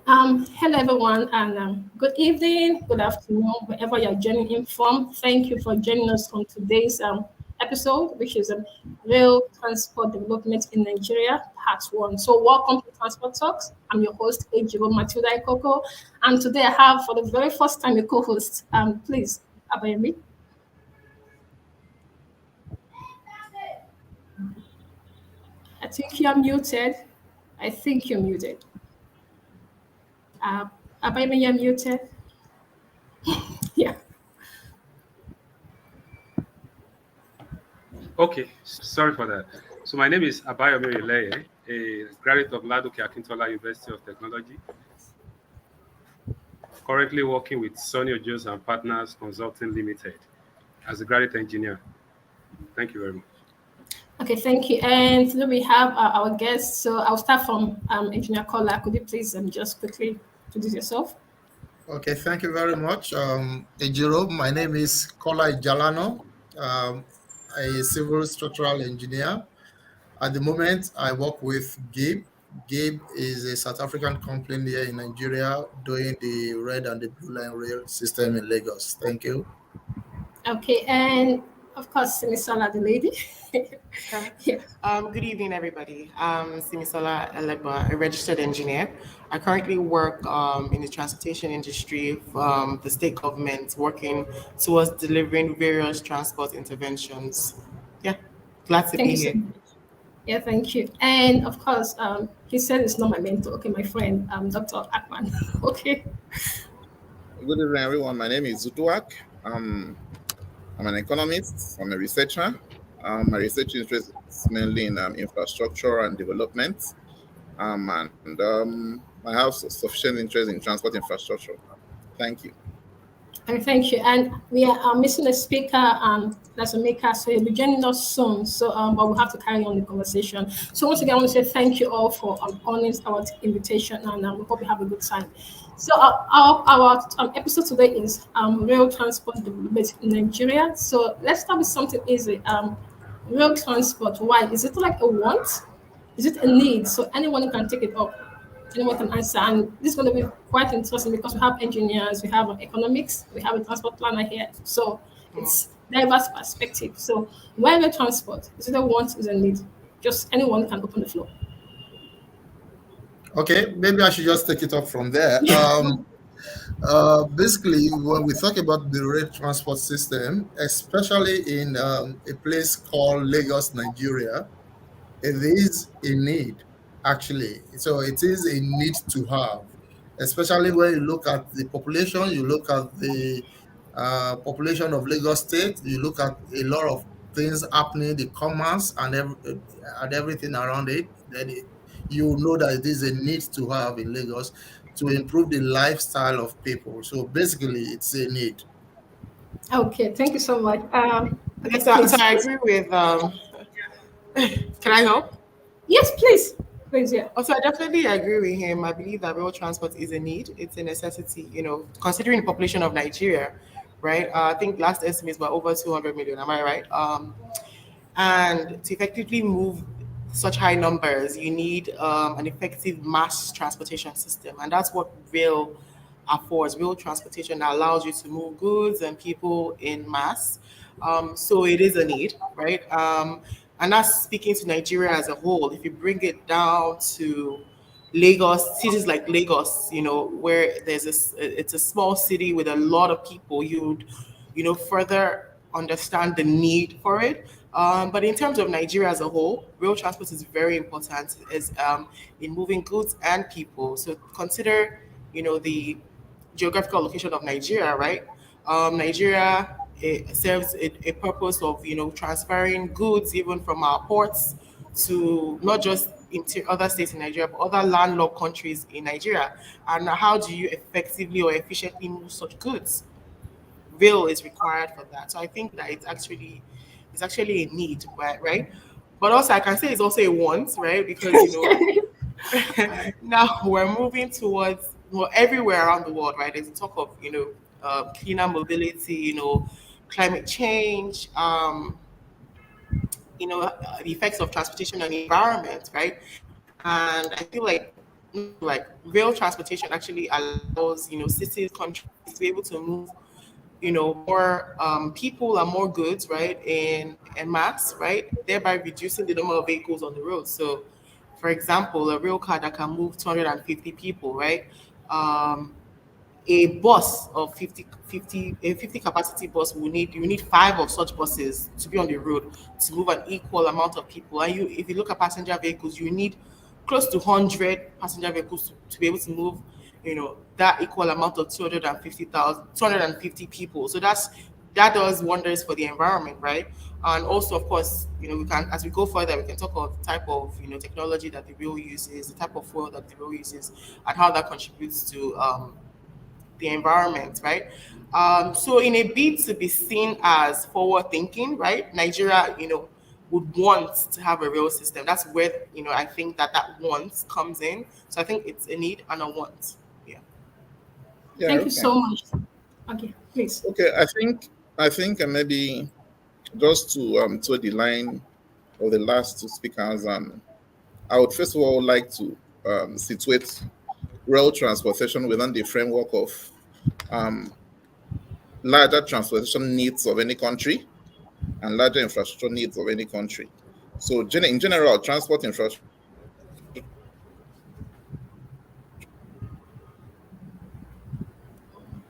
Hello everyone, and good evening, good afternoon, wherever you're joining in from. Thank you for joining us on today's episode, which is Rail Transport Development in Nigeria, Part 1. So, welcome to Transport Talks. I'm your host, Ejiro Matilda Ikoko, and today I have, for the very first time, a co-host. Please, Abayemi. I think you're muted. I think you're muted. Uh, Abayemi, you're muted. Yeah. Okay, sorry for that. So my name is Abayomi Ileye, a graduate of Ladoke Akintola University of Technology, currently working with Sonny Ojos and Partners Consulting Limited as a graduate engineer. Thank you very much. Okay, thank you. And today we have our guest. So I'll start from Engineer Kola. Could you please just quickly introduce yourself? Okay, thank you very much. Ejiro, my name is Kola Ijalano, a civil structural engineer. At the moment, I work with GABE. GABE is a South African company here in Nigeria doing the red and the blue line rail system in Lagos. Thank you. Okay, and of course, Simisola, the lady. Okay. Yeah. Good evening, everybody. I'm Simisola Elegba, a registered engineer. I currently work in the transportation industry from the state government, working towards delivering various transport interventions. Yeah, glad to Thank be you so here. much. Yeah, thank you. And of course, he said it's not my mentor. Okay, my friend, Dr. Akman. Okay. Good evening, everyone. My name is Zutuak. I'm an economist. I'm a researcher. My research interest is mainly in infrastructure and development. And I have sufficient interest in transport infrastructure. Thank you. And thank you. And we are missing a speaker, that's a maker, so he'll be joining us soon. So, but we'll have to carry on the conversation. So, once again, I want to say thank you all for honoring our invitation, and we hope you have a good time. So, our episode today is rail transport development in Nigeria. So, let's start with something easy. Rail transport, why? Is it like a want? Is it a need? So, anyone can take it up, anyone can answer. And this is going to be quite interesting because we have engineers, we have economics, we have a transport planner here. So it's diverse perspective. So why the transport? Is it a want, is a need? Just anyone can open the floor. Okay, maybe I should just take it up from there. Basically, when we talk about the rail transport system, especially in a place called Lagos, Nigeria, it is a need, actually. So it is a need to have, especially when you look at the population, you look at the population of Lagos State, you look at a lot of things happening, the commerce and everything around it, then you know that it is a need to have in Lagos to improve the lifestyle of people. So basically, it's a need. Okay, thank you so much. Okay, so I agree with. Can I help? Yes, please. Please, yeah. Also, I definitely agree with him. I believe that rail transport is a need. It's a necessity. Considering the population of Nigeria, right? I think last estimates were over 200 million. Am I right? And to effectively move such high numbers, you need an effective mass transportation system, and that's what rail affords. Rail transportation allows you to move goods and people in mass. So it is a need, right? And that's speaking to Nigeria as a whole. If you bring it down to Lagos, cities like Lagos, where it's a small city with a lot of people, you'd, further understand the need for it. But in terms of Nigeria as a whole, rail transport is very important in moving goods and people. So consider, the geographical location of Nigeria, right? Nigeria serves a purpose of, transferring goods even from our ports to not just into other states in Nigeria, but other landlocked countries in Nigeria. And how do you effectively or efficiently move such goods? Rail is required for that. So I think that it's actually a need, right? But also I can say it's also a want, right? Because now we're moving towards, everywhere around the world, right? There's a talk of cleaner mobility, climate change, the effects of transportation on the environment, right? And I feel like like rail transportation actually allows, cities, countries to be able to move, more people and more goods, right, in mass, right, thereby reducing the number of vehicles on the road. So, for example, a rail car that can move 250 people, right? A bus of 50 capacity bus you need 5 of such buses to be on the road to move an equal amount of people. And if you look at passenger vehicles, you need close to 100 passenger vehicles to be able to move, that equal amount of 250 people. So that does wonders for the environment, right? And also, of course, we can, as we go further, we can talk about the type of, technology that the rail uses, the type of fuel that the rail uses, and how that contributes to the environment, right? So in a bid to be seen as forward thinking, right, Nigeria, would want to have a rail system. That's where, I think that want comes in. So I think it's a need and a want. Yeah. Yeah. Thank Okay. you so much. Okay, please. Okay. I think maybe just to the line of the last two speakers, I would first of all like to situate rail transportation within the framework of larger transportation needs of any country and larger infrastructure needs of any country. So in general, transport infrastructure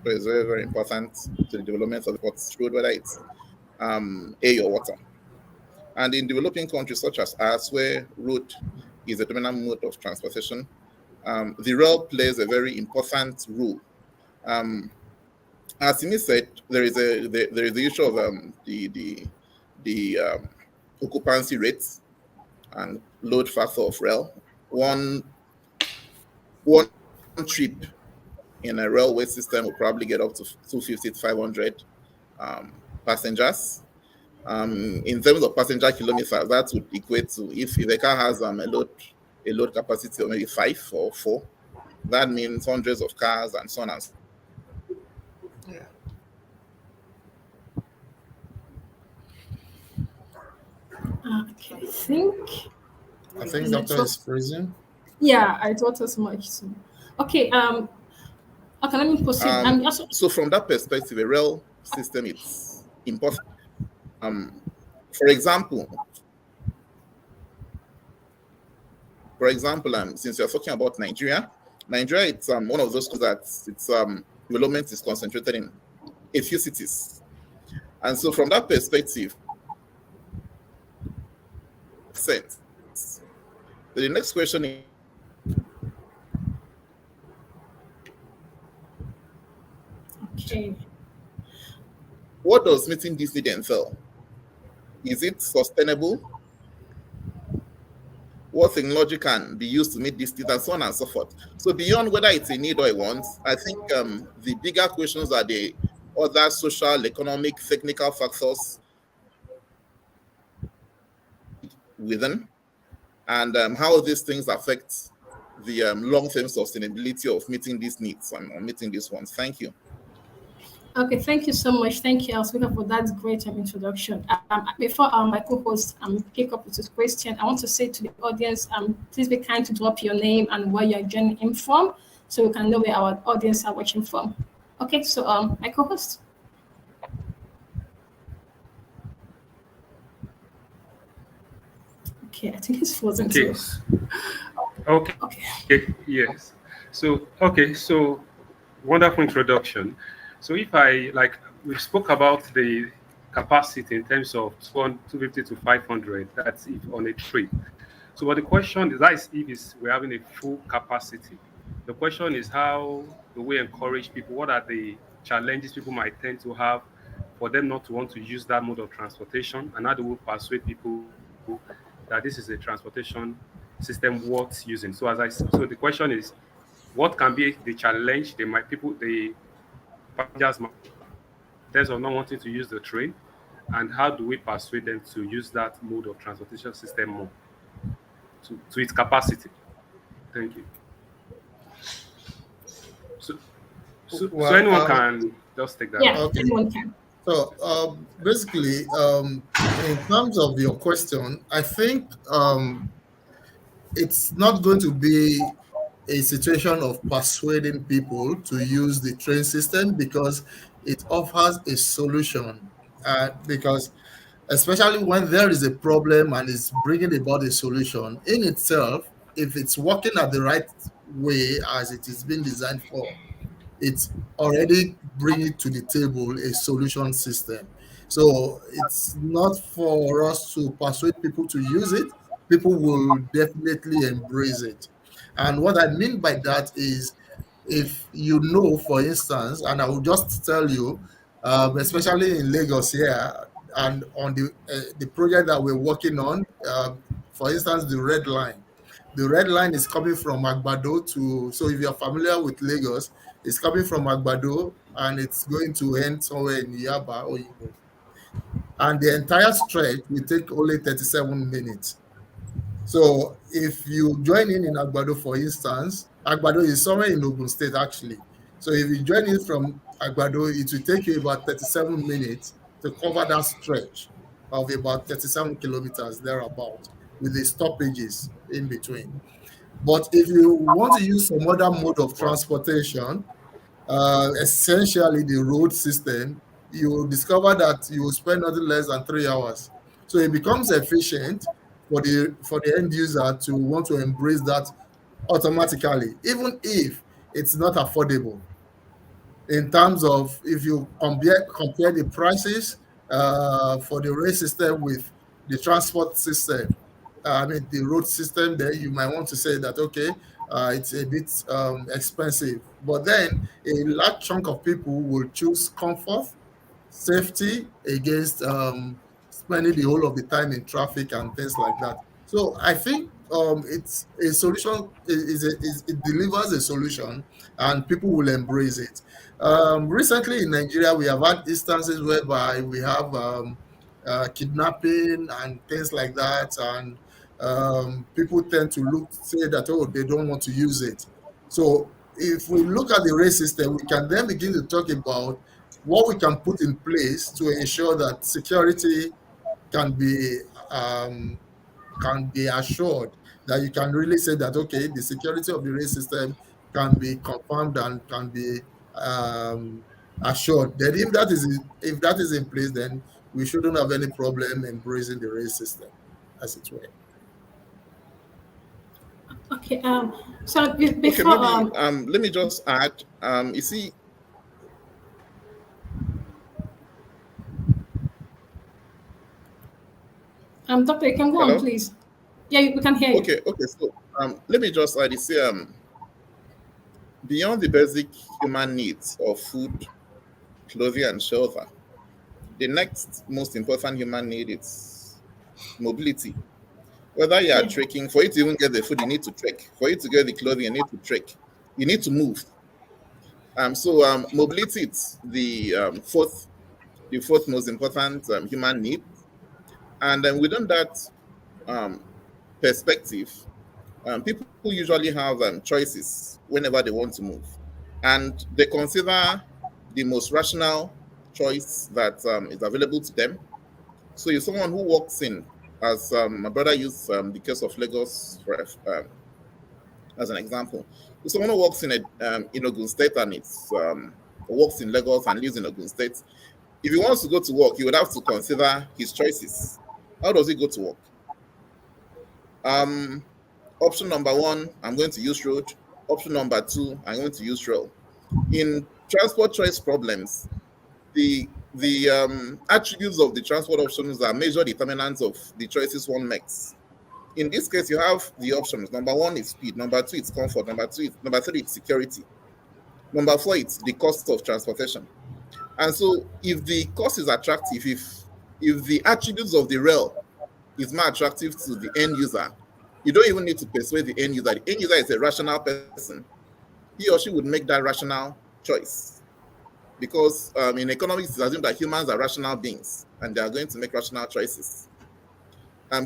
is very, very important to the development of the ports road, whether it's air or water. And in developing countries such as ours, where road is a dominant mode of transportation, the rail plays a very important role. As Simi said, there is the issue of the occupancy rates and load factor of rail. One trip in a railway system will probably get up to 250 to 500 passengers. In terms of passenger kilometers, that would equate to, if a car has a load capacity of maybe 5 or 4, that means hundreds of cars and so on and so on. Yeah. Okay, I think Doctor is freezing. yeah, I thought as much. So. Okay, okay, let me proceed. So from that perspective, a rail system is important. For example, since you're talking about Nigeria, it's one of those that its development is concentrated in a few cities, and so from that perspective, sense. The next question is, Okay. what does meeting this need entail? Is it sustainable? What technology can be used to meet this need, and so on and so forth? So beyond whether it's a need or a want, I think the bigger questions are the other social, economic, technical factors within, and how these things affect the long-term sustainability of meeting these needs and meeting these ones. Thank you. Okay, thank you so much. Thank you, Elspeth, for that great introduction. Before my co-host pick up with his question, I want to say to the audience, please be kind to drop your name and where you're joining in from, so we can know where our audience are watching from. Okay, so my co-host. Okay, I think he's frozen too. Okay. Okay. Yes. So wonderful introduction. So if we spoke about the capacity in terms of 250 to 500, that's if on a trip. So what the question is, if we're having a full capacity. The question is, how do we encourage people? What are the challenges people might tend to have for them not to want to use that mode of transportation? And how do we persuade people that this is a transportation system worth using? So the question is, what can be the challenge the passengers in terms of not wanting to use the train, and how do we persuade them to use that mode of transportation system more to its capacity? Thank you. So anyone can just take that. Yeah, Okay. anyone can. So basically, in terms of your question, I think it's not going to be a situation of persuading people to use the train system because it offers a solution. Because especially when there is a problem and it's bringing about a solution in itself, if it's working at the right way as it is being designed for, it's already bringing to the table a solution system. So it's not for us to persuade people to use it. People will definitely embrace it. And what I mean by that is, if you know, for instance, and I will just tell you, especially in Lagos here, and on the project that we're working on, for instance, the Red Line. The Red Line is coming from Agbado to, so if you're familiar with Lagos, it's coming from Agbado and it's going to end somewhere in Yaba or Imo. And the entire stretch will take only 37 minutes. So if you join in Agbado, for instance, Agbado is somewhere in Ogun State, actually. So if you join in from Agbado, it will take you about 37 minutes to cover that stretch of about 37 kilometers thereabout, with the stoppages in between. But if you want to use some other mode of transportation, essentially the road system, you will discover that you will spend nothing less than 3 hours. So it becomes efficient for the end user to want to embrace that automatically, even if it's not affordable. In terms of, if you compare the prices for the rail system with the transport system, I mean the road system, then you might want to say that, okay, it's a bit expensive. But then a large chunk of people will choose comfort, safety against spending the whole of the time in traffic and things like that. So I think it's a solution. It delivers a solution, and people will embrace it. Recently in Nigeria, we have had instances whereby we have kidnapping and things like that, and people tend to say that, oh, they don't want to use it. So if we look at the rail system, we can then begin to talk about what we can put in place to ensure that security can be assured, that you can really say that, okay, the security of the rail system can be confirmed and can be assured. Then if that is in place, then we shouldn't have any problem embracing the rail system, as it were. Okay. So Okay, before maybe let me just add. You see, Doctor, you can go on, hello. please. Yeah, we can hear you. Okay. So let me just add. You see, beyond the basic human needs of food, clothing, and shelter, the next most important human need is mobility. Whether you are Yeah. trekking, for you to even get the food, you need to trek. For you to get the clothing, you need to trek. You need to move. So mobility is the fourth most important human need. And then within that um, perspective, people usually have choices whenever they want to move, and they consider the most rational choice that is available to them. So if someone who walks in, as my brother used the case of Lagos as an example, if someone who walks in Ogun State and walks in Lagos and lives in Ogun State, if he wants to go to work, he would have to consider his choices. How does he go to work? Option number one, I'm going to use road. Option number two, I'm going to use rail. In transport choice problems, the attributes of the transport options are major determinants of the choices one makes. In this case, you have the options. Number one is speed. Number two, it's comfort. Number three, it's security. Number four, it's the cost of transportation. And so, if the cost is attractive, if the attributes of the rail is more attractive to the end user, you don't even need to persuade the end user. The end user is a rational person. He or she would make that rational choice. Because in economics, it's assumed that humans are rational beings and they are going to make rational choices.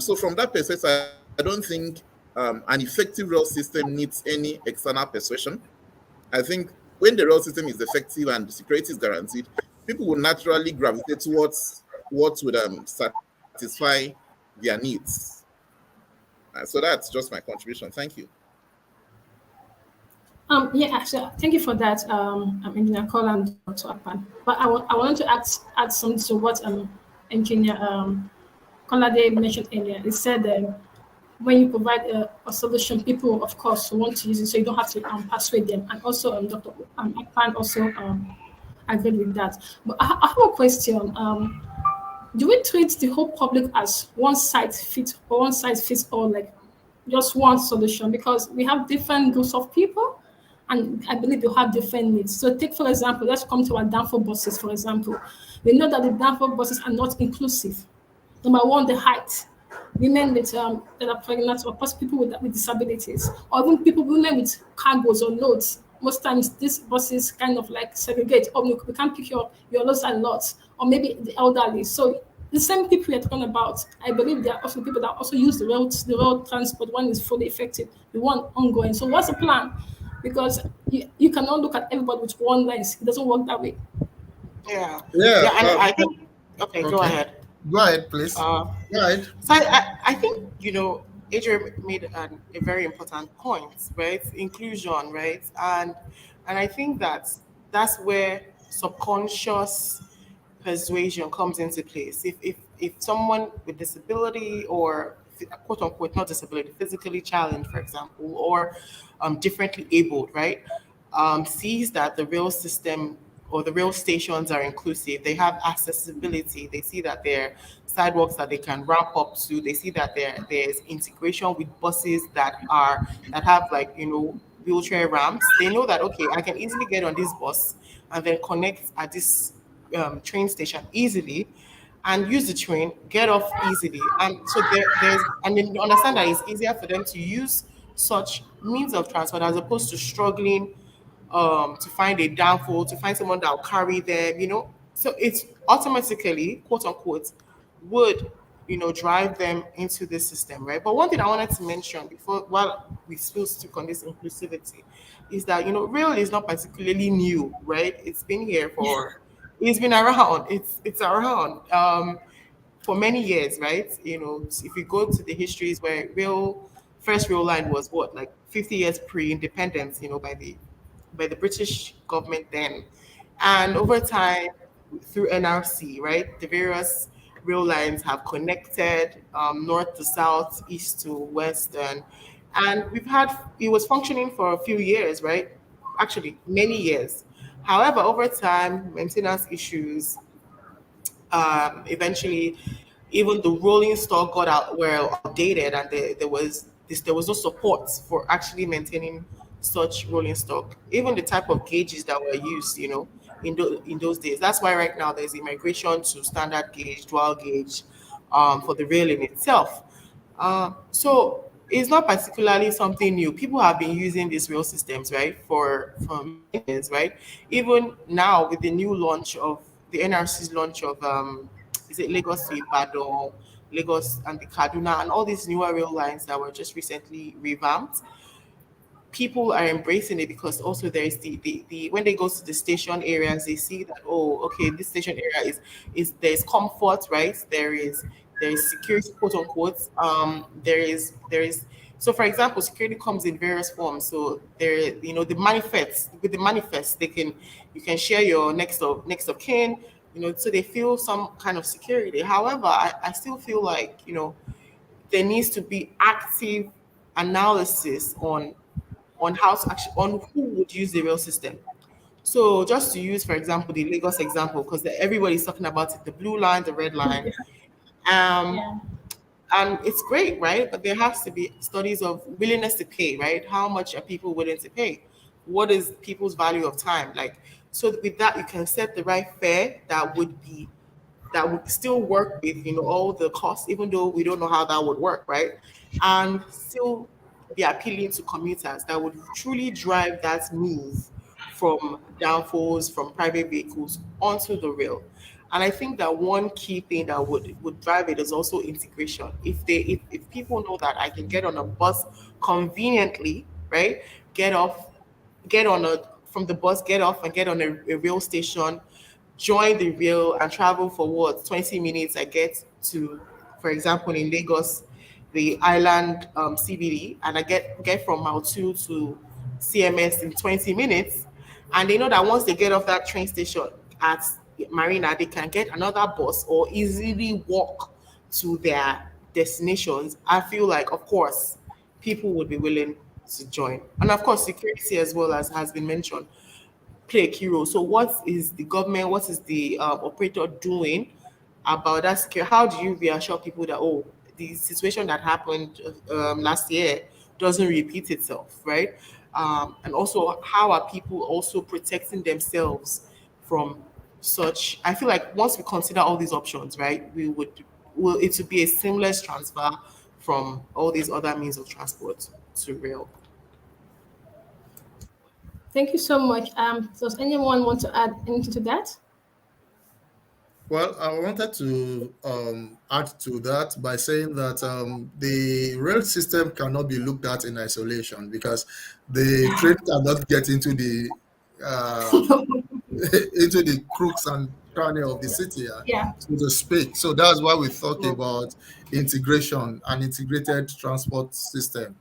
So from that perspective, I don't think an effective rail system needs any external persuasion. I think when the rail system is effective and the security is guaranteed, people will naturally gravitate towards what would satisfy their needs. So that's just my contribution. Thank you. Yeah, so thank you for that, Engineer Call and Dr. Akpan. But I wanted to add something to what Engineer Kolade mentioned earlier. He said when you provide a solution, people, of course, want to use it, so you don't have to persuade them. And also, Dr. Akpan also agreed with that. But I have a question. Do we treat the whole public as one size fits all, like just one solution? Because we have different groups of people, and I believe they have different needs. So, take for example, let's come to our downfall buses. For example, we know that the downfall buses are not inclusive. Number one, the height. Women with that are pregnant, or plus people with disabilities, or even women with cargoes or loads. Most times, these buses kind of like segregate. Oh, look, we can't pick your loads and lots, or maybe the elderly. So the same people we're talking about, I believe there are also people that also use the road transport. One is fully effective, the one ongoing. So what's the plan? Because you cannot look at everybody with one lens. It doesn't work that way. Yeah, Yeah. yeah, and I think okay, go Okay. ahead. Go ahead, please. Uh, Go ahead. So I think, Adrian made a very important point, right? Inclusion, right? And I think that's where subconscious persuasion comes into place. If someone with disability or quote unquote not disability, physically challenged, for example, or differently abled, right, sees that the rail system or the rail stations are inclusive, they have accessibility, they see that there are sidewalks that they can ramp up to, they see that there's integration with buses that have like wheelchair ramps. They know that okay, I can easily get on this bus and then connect at this train station easily and use the train, get off easily. And so there's, and then you understand that it's easier for them to use such means of transport as opposed to struggling to find a downfall, to find someone that will carry them. So it's automatically, quote unquote, would drive them into this system, right? But one thing I wanted to mention before, while we still stick on this inclusivity, is that rail is not particularly new, right? It's been around. It's around for many years, right? If you go to the histories where first rail line was what, like 50 years pre-independence, by the British government then. And over time, through NRC, right, the various rail lines have connected north to south, east to west, and it was functioning for a few years, right? Actually, many years. However, over time, maintenance issues, eventually, even the rolling stock were outdated, and there was no support for actually maintaining such rolling stock. Even the type of gauges that were used, in those days. That's why right now there's a migration to standard gauge, dual gauge, for the rail in itself. So it's not particularly something new. People have been using these rail systems, right, for many years, right? Even now with the new launch of the NRC's launch of is it Lagos to Ibadan, Lagos and the Kaduna, and all these newer rail lines that were just recently revamped, people are embracing it because also there is the when they go to the station areas, they see that, oh, okay, this station area is there's comfort, right? There is security, quote unquote. There is so, for example, security comes in various forms. So the manifest, you can share your next of kin, so they feel some kind of security. However, I still feel like there needs to be active analysis on how to actually, on who would use the rail system. So just to use, for example, the Lagos example, because everybody's talking about it, the blue line, the red line, um, Yeah. and it's great, right? But there has to be studies of willingness to pay, right? How much are people willing to pay? What is people's value of time? Like, so with that, you can set the right fare that would still work with all the costs, even though we don't know how that would work, right? And still be appealing to commuters that would truly drive that move from downfalls from private vehicles onto the rail. And I think that one key thing that would drive it is also integration. If people know that I can get on a bus conveniently, right? Get off, get on a from the bus, get off and get on a rail station, join the rail and travel for what, 20 minutes. I get to, for example, in Lagos, the island CBD, and I get from Mile 2 to CMS in 20 minutes, and they know that once they get off that train station at Marina, they can get another bus or easily walk to their destinations. I feel like, of course, people would be willing to join. And of course, security, as well as has been mentioned, play a key role. So, what is the government, what is the operator doing about that security? How do you reassure people that, oh, the situation that happened last year doesn't repeat itself, right? And also, how are people also protecting themselves from such? I feel like once we consider all these options, right, it would be a seamless transfer from all these other means of transport to rail. Thank you so much. Does anyone want to add anything to that? Well, I wanted to add to that by saying that the rail system cannot be looked at in isolation because the train cannot get into the into the crooks and cranny of the city, Yeah. so to speak. So that's why we thought about integration and integrated transport system.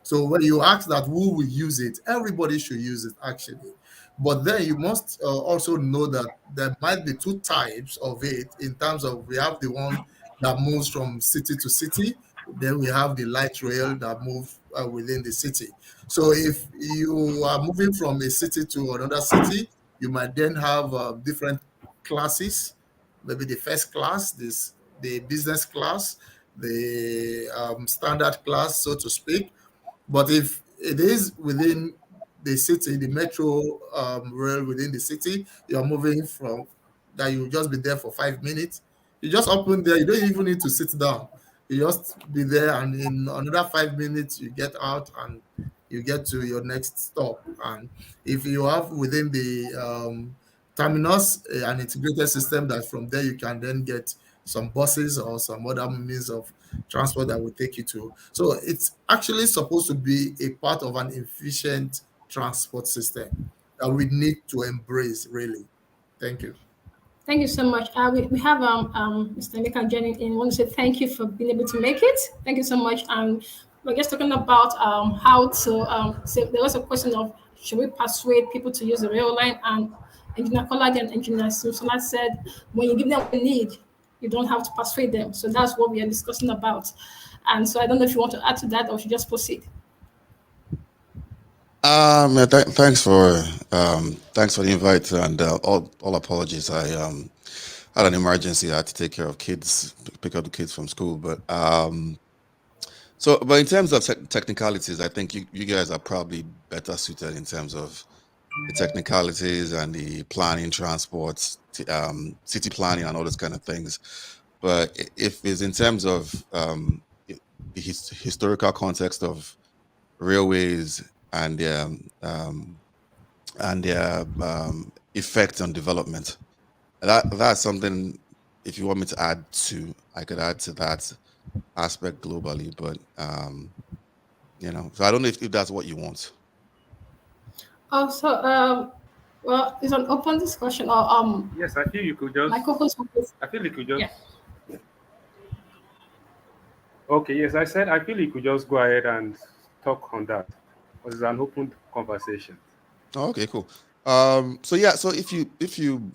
So when you ask that who will use it, everybody should use it actually. But then you must also know that there might be two types of it in terms of we have the one that moves from city to city, then we have the light rail that move within the city. So if you are moving from a city to another city, you might then have different classes, maybe the first class, the business class, the standard class, so to speak. But if it is within the city, the metro rail within the city, you're moving from that you just be there for 5 minutes. You just open there, you don't even need to sit down. You just be there, and in another 5 minutes, you get out and you get to your next stop. And if you have within the terminus an integrated system that from there you can then get some buses or some other means of transport that will take you to. So it's actually supposed to be a part of an efficient transport system that we need to embrace, really. Thank you. Thank you so much. We have Mr. Emeka joining in. I want to say thank you for being able to make it. Thank you so much. We're just talking about how to say there was a question of should we persuade people to use the rail line, and Engineer Collage and Engineer Simsola said when you give them what they need, you don't have to persuade them. So that's what we are discussing about. And so I don't know if you want to add to that or should just proceed. Yeah, thanks for the invite, and all apologies. I had an emergency. I had to take care of kids, pick up the kids from school. But but in terms of technicalities, I think you guys are probably better suited in terms of the technicalities and the planning, transports, city planning, and all those kind of things. But if it's in terms of the historical context of railways and their effect on development. That's something. If you want me to add to, I could add to that aspect globally. But so I don't know if that's what you want. Also, well, it's an open discussion. Or Yes, I feel you could just. my co-host. I feel you could just. Yeah. Okay. Yes, I said I feel you could just go ahead and talk on that. Because it's an open conversation. Oh, okay, cool. So if you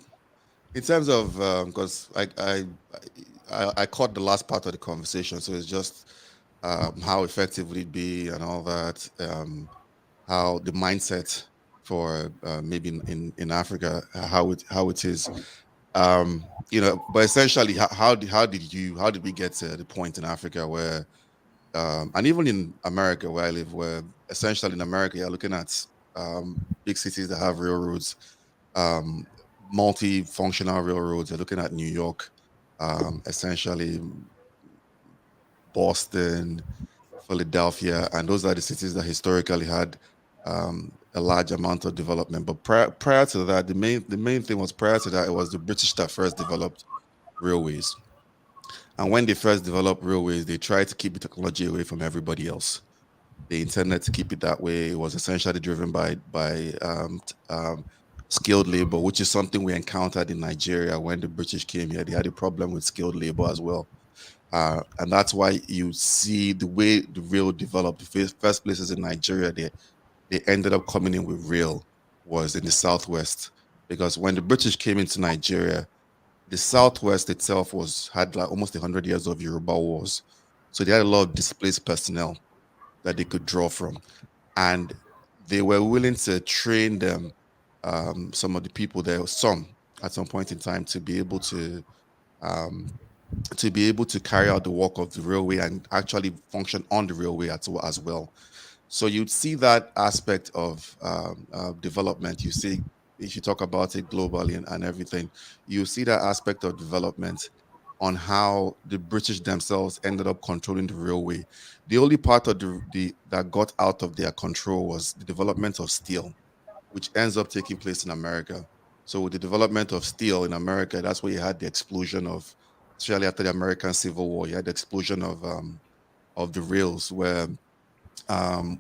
in terms of because I caught the last part of the conversation, so it's just how effective would it be and all that, how the mindset for maybe in Africa, how it is, but essentially how did we get to the point in Africa where and even in America where I live, where essentially in America you're looking at big cities that have railroads, multi-functional railroads. You're looking at New York, essentially Boston, Philadelphia, and those are the cities that historically had a large amount of development. But prior to that, the main thing was prior to that, it was the British that first developed railways. And when they first developed railways, they tried to keep the technology away from everybody else. They intended to keep it that way. It was essentially driven by skilled labor, which is something we encountered in Nigeria when the British came here. They had a problem with skilled labor as well. And that's why you see the way the rail developed. The first places in Nigeria, they ended up coming in with rail was in the southwest, because when the British came into Nigeria, the southwest itself had like almost 100 years of Yoruba wars, so they had a lot of displaced personnel that they could draw from, and they were willing to train them, some of the people there, some at some point in time, to be able to carry out the work of the railway and actually function on the railway as well. So you'd see that aspect of development. You see, if you talk about it globally and everything, you see that aspect of development on how the British themselves ended up controlling the railway. The only part of the that got out of their control was the development of steel, which ends up taking place in America. So with the development of steel in America, that's where you had the explosion of, especially after the American Civil War, you had the explosion of the rails, where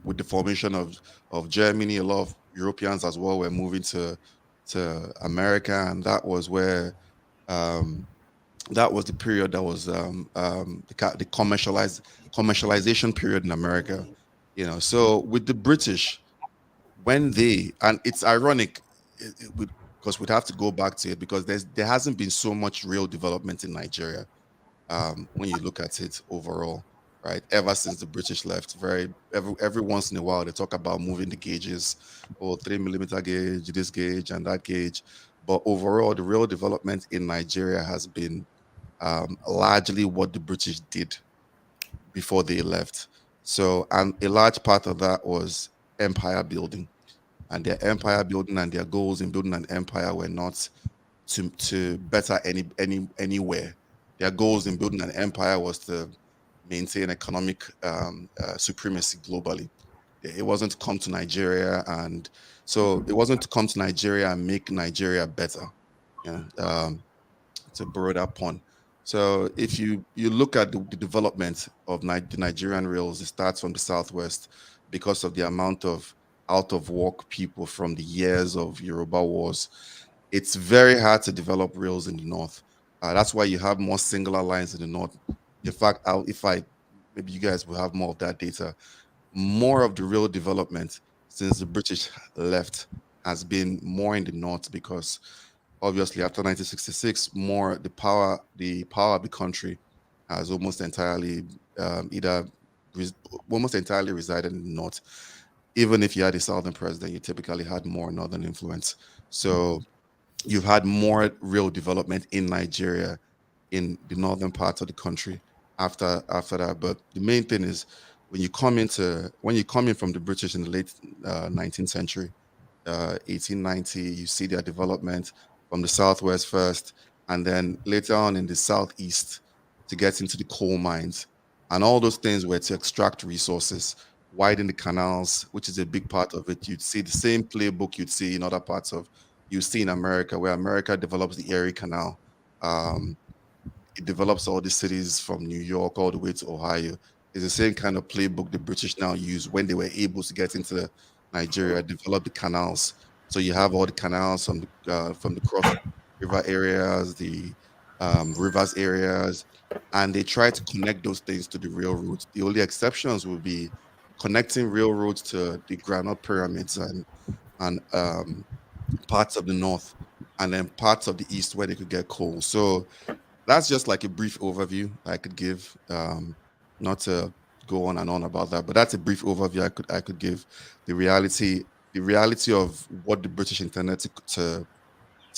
with the formation of Germany, a lot of Europeans as well were moving to America, and that was where that was the period that was the commercialization period in America. So with the British, when and it's ironic, because we'd have to go back to it, because there hasn't been so much real development in Nigeria, when you look at it overall, right? Ever since the British left, every once in a while they talk about moving the gauges, or 3mm gauge, this gauge and that gauge, but overall the real development in Nigeria has been largely what the British did before they left. So, and a large part of that was empire building, and their empire building and their goals in building an empire were not to better anywhere. Their goals in building an empire was to maintain economic supremacy globally. It wasn't to come to Nigeria, and so it wasn't to come to Nigeria and make Nigeria better. To borrow that pun. So if you look at the development of the Nigerian rails, it starts from the southwest because of the amount of out of work people from the years of Yoruba wars. It's very hard to develop rails in the north. That's why you have more singular lines in the north. In fact, maybe you guys will have more of that data. More of the rail development since the British left has been more in the north, because obviously after 1966, the power of the country has almost entirely resided in the north. Even if you had a southern president, you typically had more northern influence. So you've had more real development in Nigeria in the northern part of the country after that. But the main thing is when you come in from the British in the late 19th century, 1890, you see their development from the southwest first, and then later on in the southeast to get into the coal mines. And all those things were to extract resources, widen the canals, which is a big part of it. You'd see the same playbook you'd see in other parts you see in America, where America develops the Erie Canal. It develops all the cities from New York all the way to Ohio. It's the same kind of playbook the British now use when they were able to get into Nigeria, develop the canals. So you have all the canals from the cross river areas, the rivers areas, and they try to connect those things to the railroads. The only exceptions would be connecting railroads to the granite pyramids and parts of the north, and then parts of the east where they could get coal. So that's just like a brief overview I could give, not to go on and on about that, but that's a brief overview I could give. The reality of what the British intended to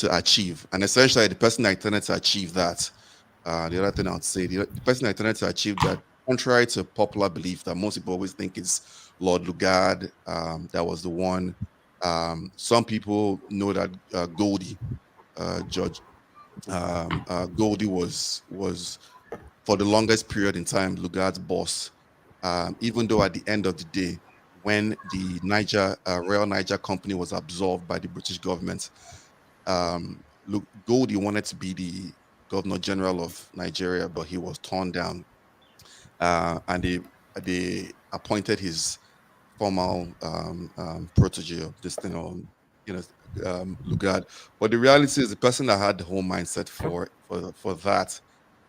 achieve, and essentially the person that intended to achieve that. The other thing I would say, the person that intended to achieve that, contrary to popular belief that most people always think is Lord Lugard, that was the one. Some people know that Goldie, George Goldie was for the longest period in time Lugard's boss. Even though at the end of the day, when the Royal Niger Company was absorbed by the British government, Goldie wanted to be the Governor General of Nigeria, but he was torn down, and they appointed his formal protege of this thing, Lugard. But the reality is the person that had the whole mindset for that,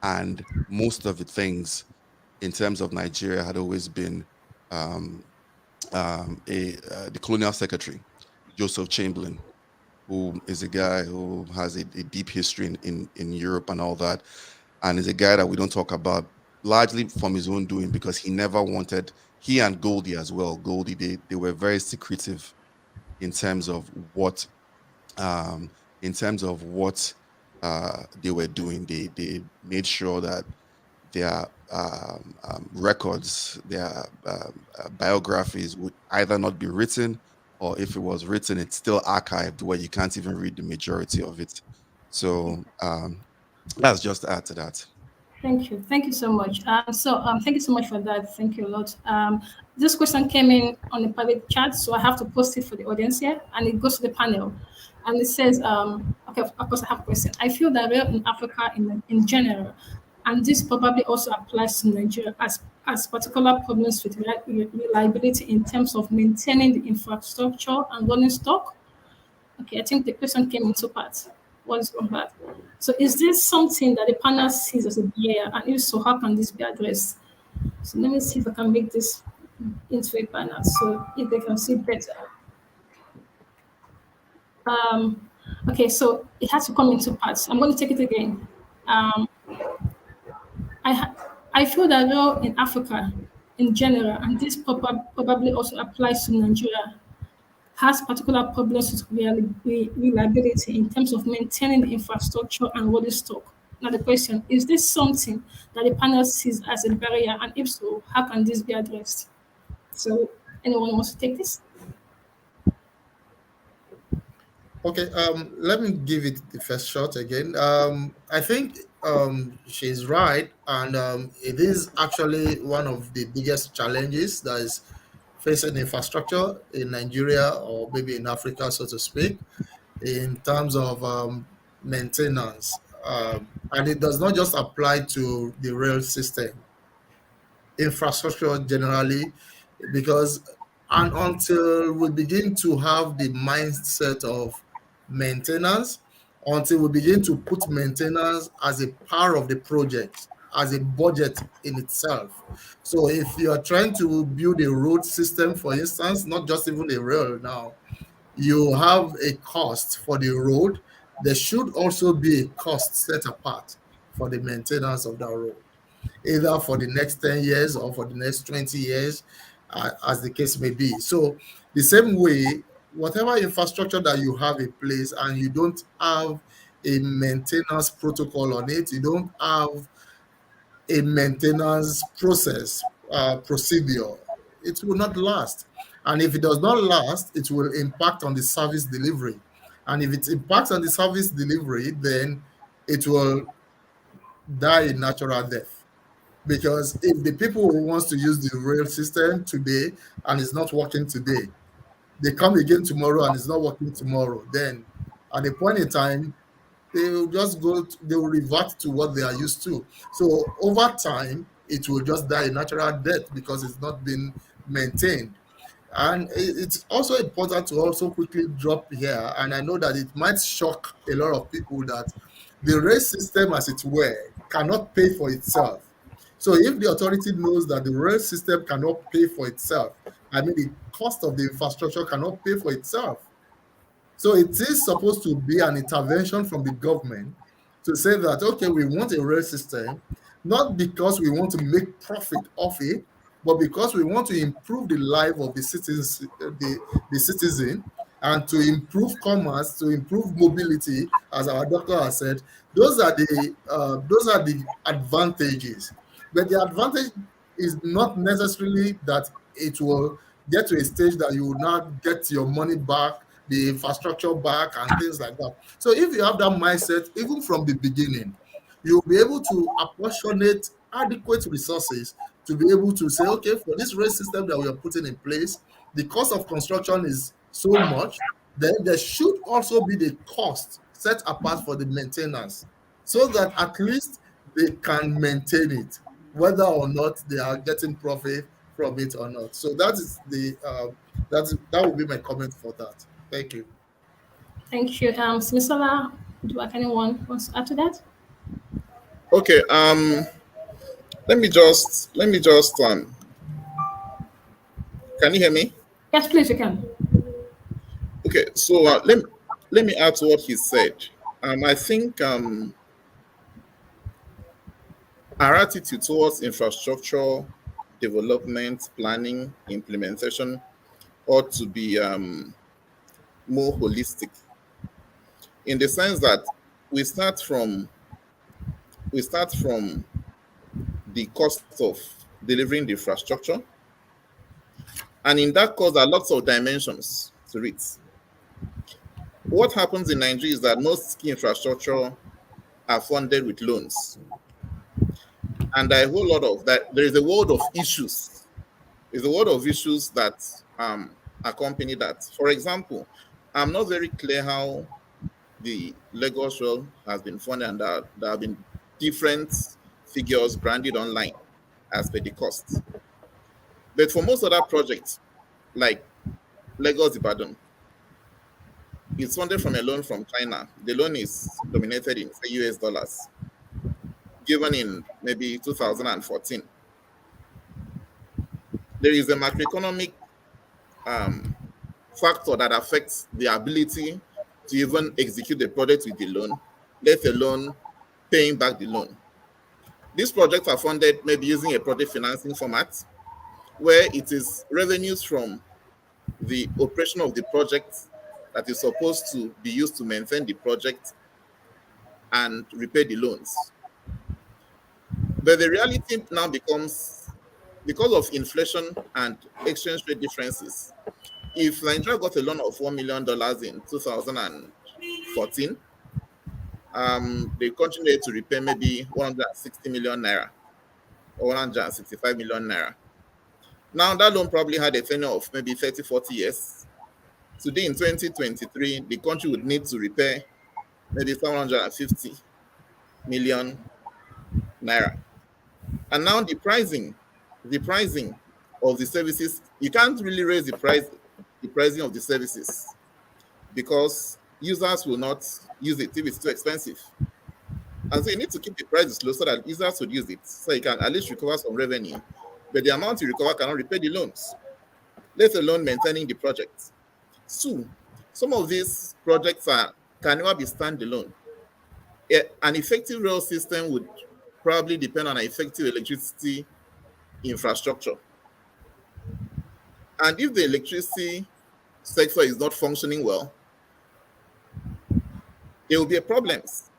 and most of the things in terms of Nigeria had always been the colonial secretary, Joseph Chamberlain, who is a guy who has a deep history in Europe and all that, and is a guy that we don't talk about largely from his own doing, because he never wanted, he and Goldie as well, Goldie, they were very secretive in terms of what they were doing. They made sure that their records, their biographies would either not be written, or if it was written, it's still archived where you can't even read the majority of it. So that's just to add to that. Thank you. Thank you so much. Thank you so much for that. Thank you a lot. This question came in on the private chat, so I have to post it for the audience here, and it goes to the panel. And it says, okay, of course, I have a question. I feel that we're in Africa in general, and this probably also applies to Nigeria as particular problems with reliability in terms of maintaining the infrastructure and running stock. Okay, I think the question came in two parts. What is on that? So is this something that the panel sees as a barrier, and if so, how can this be addressed? So let me see if I can make this into a panel so if they can see better. Okay, so it has to come in two parts. I'm going to take it again. I feel that we're in Africa in general, and this probably also applies to Nigeria, has particular problems with reliability in terms of maintaining the infrastructure and rolling stock. Now the question, is this something that the panel sees as a barrier, and if so, how can this be addressed? So anyone wants to take this? Okay, let me give it the first shot again. I think she's right, and it is actually one of the biggest challenges that is facing infrastructure in Nigeria, or maybe in Africa, so to speak, in terms of maintenance. And it does not just apply to the rail system, infrastructure generally, because until we begin to have the mindset of maintenance, until we begin to put maintenance as a part of the project, as a budget in itself. So if you are trying to build a road system, for instance, not just even a rail now, you have a cost for the road. There should also be a cost set apart for the maintenance of that road, either for the next 10 years or for the next 20 years, as the case may be. So the same way, whatever infrastructure that you have in place and you don't have a maintenance protocol on it, you don't have a maintenance procedure, it will not last. And if it does not last, it will impact on the service delivery. And if it impacts on the service delivery, then it will die a natural death. Because if the people who wants to use the rail system today and it's not working today, they come again tomorrow and it's not working tomorrow, then at a point in time, they will just they will revert to what they are used to. So over time, it will just die a natural death because it's not been maintained. And it's also important to also quickly drop here, and I know that it might shock a lot of people, that the rail system, as it were, cannot pay for itself. So if the authority knows that the rail system cannot pay for itself, I mean, the cost of the infrastructure cannot pay for itself. So it is supposed to be an intervention from the government to say that, okay, we want a rail system, not because we want to make profit off it, but because we want to improve the life of the citizens, the citizen, and to improve commerce, to improve mobility, as our doctor has said. Those are the advantages. But the advantage is not necessarily that it will get to a stage that you will not get your money back, the infrastructure back, and things like that. So if you have that mindset, even from the beginning, you'll be able to apportionate adequate resources to be able to say, okay, for this rail system that we are putting in place, the cost of construction is so much, then there should also be the cost set apart for the maintenance, so that at least they can maintain it, whether or not they are getting profit from it or not. So that is that would be my comment for that. Thank you. Thank you. Simisola, do anyone wants to add to that? Okay. Let me just can you hear me? Yes, please, you can. Okay, so let me add to what he said. I think our attitude towards infrastructure development, planning, implementation ought to be more holistic, in the sense that we start from the cost of delivering the infrastructure, and in that cost, there are lots of dimensions to it. What happens in Nigeria is that most key infrastructure are funded with loans, and there are a whole lot of that. There is a world of issues. There's a world of issues that accompany that. For example, I'm not very clear how the Lagos Road has been funded, and there have been different figures branded online as per the cost. But for most other projects, like Lagos Ibadan, it's funded from a loan from China. The loan is dominated in, say, US dollars, given in maybe 2014. There is a macroeconomic factor that affects the ability to even execute the project with the loan, let alone paying back the loan. These projects are funded maybe using a project financing format, where it is revenues from the operation of the project that is supposed to be used to maintain the project and repay the loans. But the reality now becomes, because of inflation and exchange rate differences, if Nigeria got a loan of $1 million in 2014, the country needed to repay maybe 160 million naira or 165 million naira. Now, that loan probably had a tenure of maybe 30, 40 years. Today, in 2023, the country would need to repay maybe 750 million naira. And now the pricing of the services, you can't really raise the pricing of the services, because users will not use it if it's too expensive. And so you need to keep the prices low so that users would use it, so you can at least recover some revenue. But the amount you recover cannot repay the loans, let alone maintaining the project. So some of these projects can never be standalone. An effective rail system would probably depend on an effective electricity infrastructure. And if the electricity sector is not functioning well, there will be problems.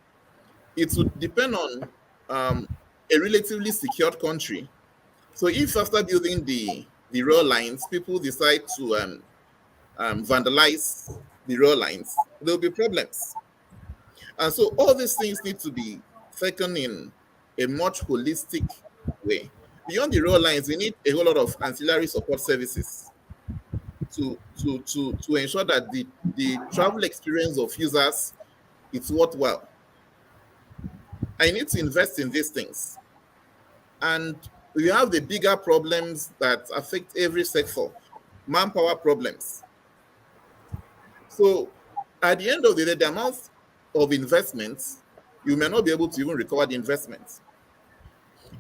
It would depend on a relatively secured country. So if after building the rail lines, people decide to vandalize the rail lines, there will be problems. And so all these things need to be taken in a much holistic way. Beyond the rail lines, we need a whole lot of ancillary support services to ensure that the travel experience of users is worthwhile. I need to invest in these things. And we have the bigger problems that affect every sector, manpower problems. So at the end of the day, the amount of investments, you may not be able to even recover the investments.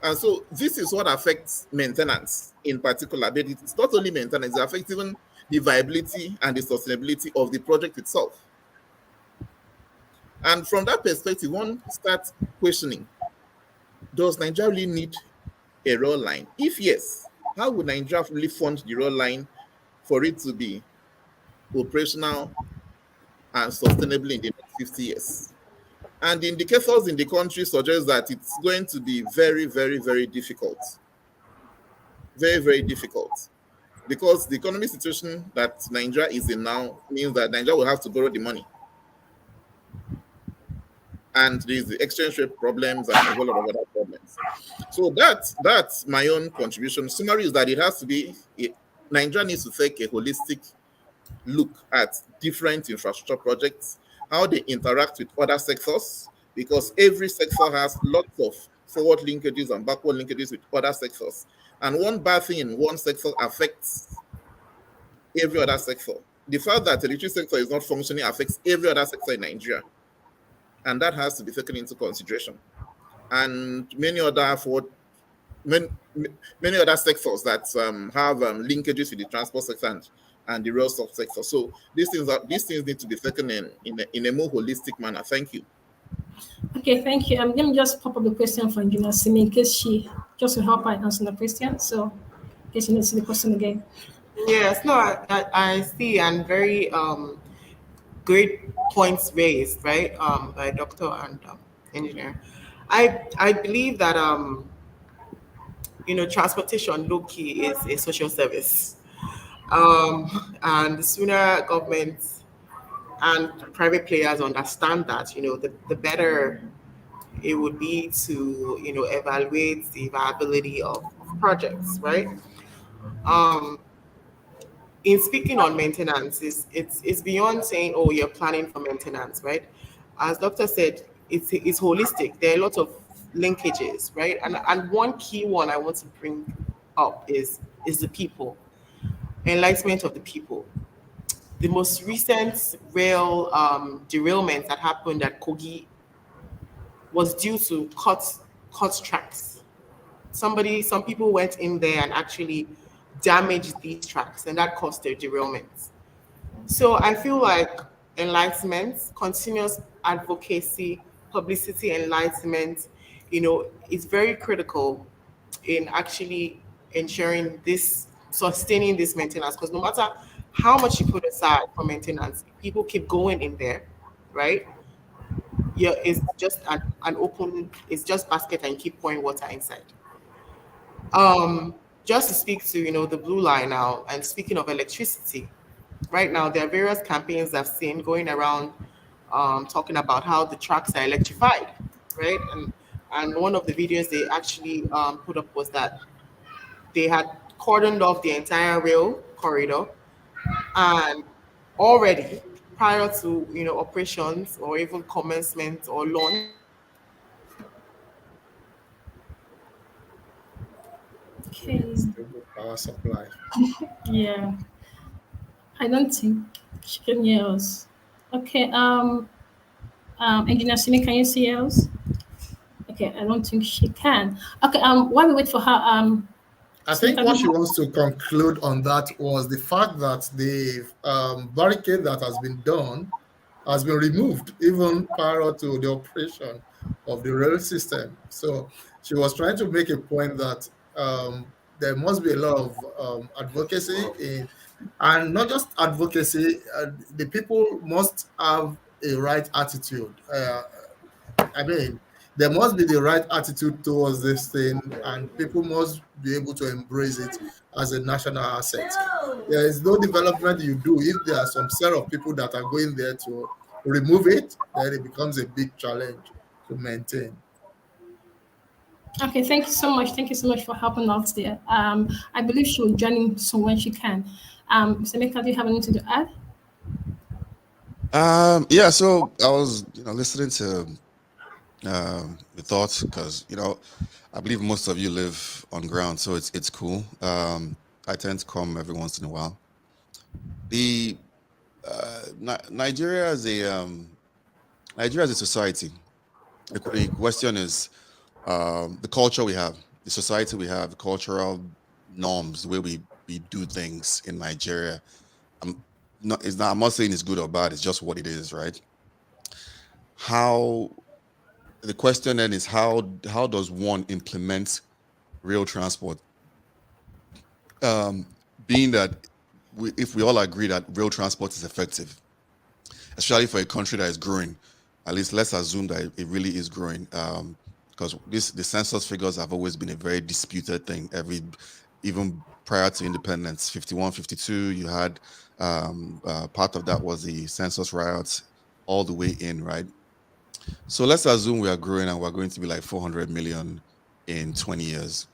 And so this is what affects maintenance in particular, but it's not only maintenance, it affects even the viability and the sustainability of the project itself. And from that perspective, one starts questioning, does Nigeria really need a rail line? If yes, how would Nigeria really fund the rail line for it to be operational and sustainable in the next 50 years? And the indicators in the country suggest that it's going to be very, very, very difficult. Very, very difficult. Because the economic situation that Nigeria is in now means that Nigeria will have to borrow the money. And there's the exchange rate problems and a whole lot of other problems. So that's my own contribution. Summary is that it has to be, Nigeria needs to take a holistic look at different infrastructure projects, how they interact with other sectors, because every sector has lots of forward linkages and backward linkages with other sectors. And one bad thing in one sector affects every other sector. The fact that the electricity sector is not functioning affects every other sector in Nigeria. And that has to be taken into consideration. And many other sectors that have linkages with the transport sector and and the rail subsector. So these things need to be taken in a more holistic manner. Thank you. Okay, thank you. Let me just pop up the question for Engineer Simi in case she just to help her answer the question. So, in case you need to see the question again. Yes, no, I see, and very great points raised, right, by doctor and engineer. I believe that transportation low key is a social service, and the sooner government and private players understand that, the better it would be to evaluate the viability of projects, right? Um, in speaking on maintenance, it's beyond saying, oh, you're planning for maintenance, right? As doctor said, it's holistic. There are a lot of linkages, right? And one key one I want to bring up is the people, enlightenment of the people. The most recent rail derailment that happened at Kogi was due to cut tracks. Some people went in there and actually damaged these tracks, and that caused their derailment. So I feel like enlightenment, continuous advocacy, publicity, enlightenment, is very critical in actually ensuring this, sustaining this maintenance. Because no matter how much you put aside for maintenance, people keep going in there, right? Yeah, it's just an open, it's just basket and keep pouring water inside. Just to speak to the blue line now, and speaking of electricity, right now there are various campaigns I've seen going around, talking about how the tracks are electrified, right? And one of the videos they actually put up was that they had cordoned off the entire rail corridor, and already prior to operations or even commencement or launch. Okay. Stable power supply. Yeah. I don't think she can hear us. Okay. Engineer Simi, can you see us? Okay, I don't think she can. Okay. While we wait for her, I Smith, think what she wants to conclude on that was the fact that the barricade that has been done has been removed even prior to the operation of the rail system. So she was trying to make a point that there must be a lot of advocacy and not just advocacy. The people must have a right attitude. I mean, there must be the right attitude towards this thing, and people must be able to embrace it as a national asset. There is no development you do if there are some set of people that are going there to remove it, then it becomes a big challenge to maintain. okay, thank you so much. Thank you so much for helping out there. I believe she will join in soon when she can. Mr. Meka, do you have anything to add? Yeah, so I was listening to the thoughts, because I believe most of you live on ground, so it's cool. I tend to come every once in a while. The Nigeria as a society, the question is the culture we have, the society we have, the cultural norms, the way we do things in Nigeria. I'm not saying it's good or bad, it's just what it is, right? The question then is how does one implement rail transport? Being that if we all agree that rail transport is effective, especially for a country that is growing, at least let's assume that it really is growing, because the census figures have always been a very disputed thing. Even prior to independence, 51, 52, you had part of that was the census riots all the way in, right? So let's assume we are growing and we're going to be like 400 million in 20 years.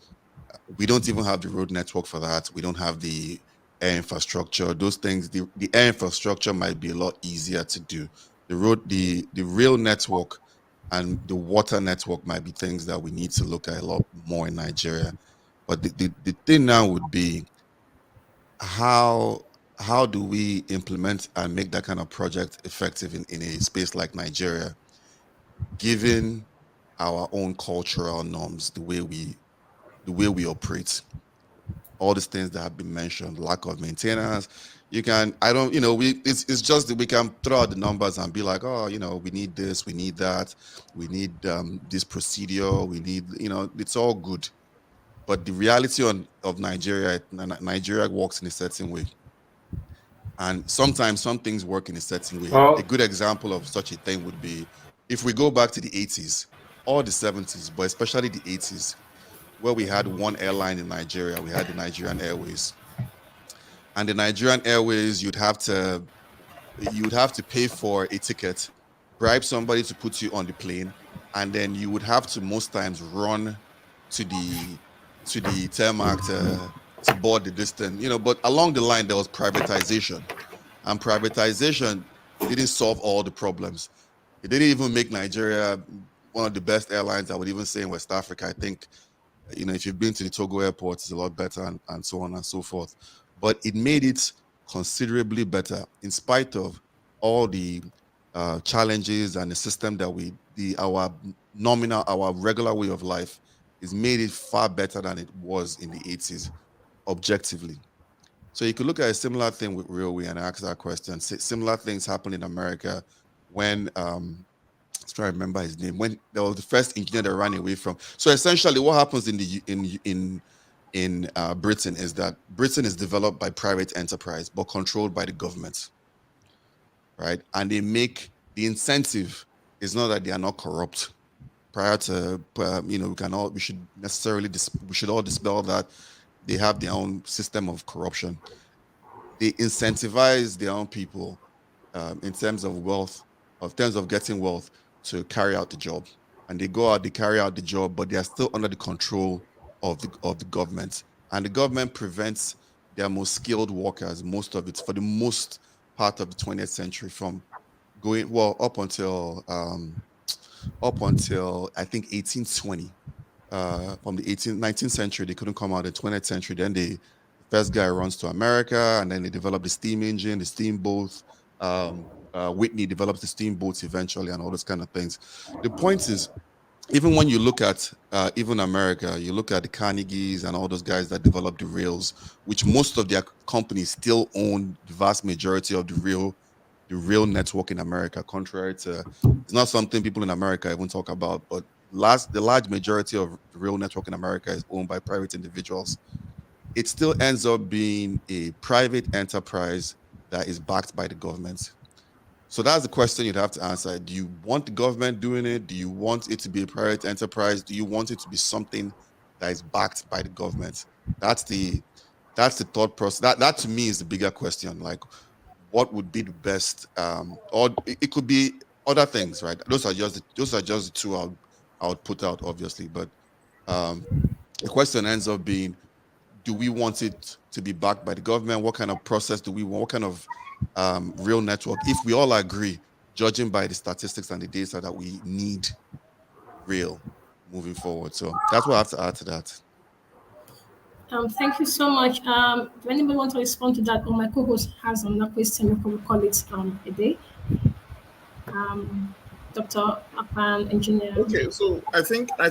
We don't even have the road network for that. We don't have the air infrastructure. Those things, the air infrastructure might be a lot easier to do. The rail network and the water network might be things that we need to look at a lot more in Nigeria. But the thing now would be how do we implement and make that kind of project effective in a space like Nigeria, given our own cultural norms, the way we operate, all these things that have been mentioned, lack of maintenance, You can, I don't, it's just that we can throw out the numbers and be like, oh, we need this, we need that, we need this procedure, we need, it's all good. But the reality of Nigeria works in a certain way. And sometimes some things work in a certain way. Well, A good example of such a thing would be if we go back to the 80s or the 70s, but especially the 80s, where we had one airline in Nigeria, we had the Nigerian Airways. And the Nigerian Airways, you'd have to pay for a ticket, bribe somebody to put you on the plane, and then you would have to most times run to the tarmac to board the distance. But along the line there was privatization, and privatization didn't solve all the problems. It didn't even make Nigeria one of the best airlines, I would even say, in West Africa. I think, if you've been to the Togo airport, it's a lot better, and so on and so forth. But it made it considerably better in spite of all the challenges and the system that our regular way of life is made it far better than it was in the 80s, objectively. So you could look at a similar thing with railway and ask that question. Similar things happened in America when let's try to remember his name, when there was the first engineer that ran away from. So essentially what happens in Britain is that Britain is developed by private enterprise but controlled by the government, right? And the incentive is not that they are not corrupt. Prior to we should all dispel that they have their own system of corruption. They incentivize their own people in terms of wealth, in terms of getting wealth, to carry out the job, and they go out, they carry out the job, but they are still under the control of the government, and the government prevents their most skilled workers, most of it, for the most part of the 20th century, from going up until I think 1820. From the 19th century, they couldn't come out. The 20th century, then the first guy runs to America, and then they develop the steam engine, the steamboats. Whitney develops the steamboats eventually, and all those kind of things. The point is, even when you look at even America, you look at the Carnegies and all those guys that developed the rails, which most of their companies still own the vast majority of the rail network in America, contrary to, it's not something people in America even talk about, but the large majority of the rail network in America is owned by private individuals. It still ends up being a private enterprise that is backed by the government. So that's the question you'd have to answer. Do you want the government doing it? Do you want it to be a private enterprise? Do you want it to be something that is backed by the government? That's the thought process. That to me is the bigger question. Like, what would be the best? Or it could be other things, right? Those are just the two I would put out, obviously. But the question ends up being, do we want it to be backed by the government? What kind of process do we want? What kind of real network? If we all agree, judging by the statistics and the data, that we need real moving forward. So that's what I have to add to that. Thank you so much. Do anybody want to respond to that? Or my co-host has another question. We can call it a day. Dr. Akpan, engineer. Okay, so I think I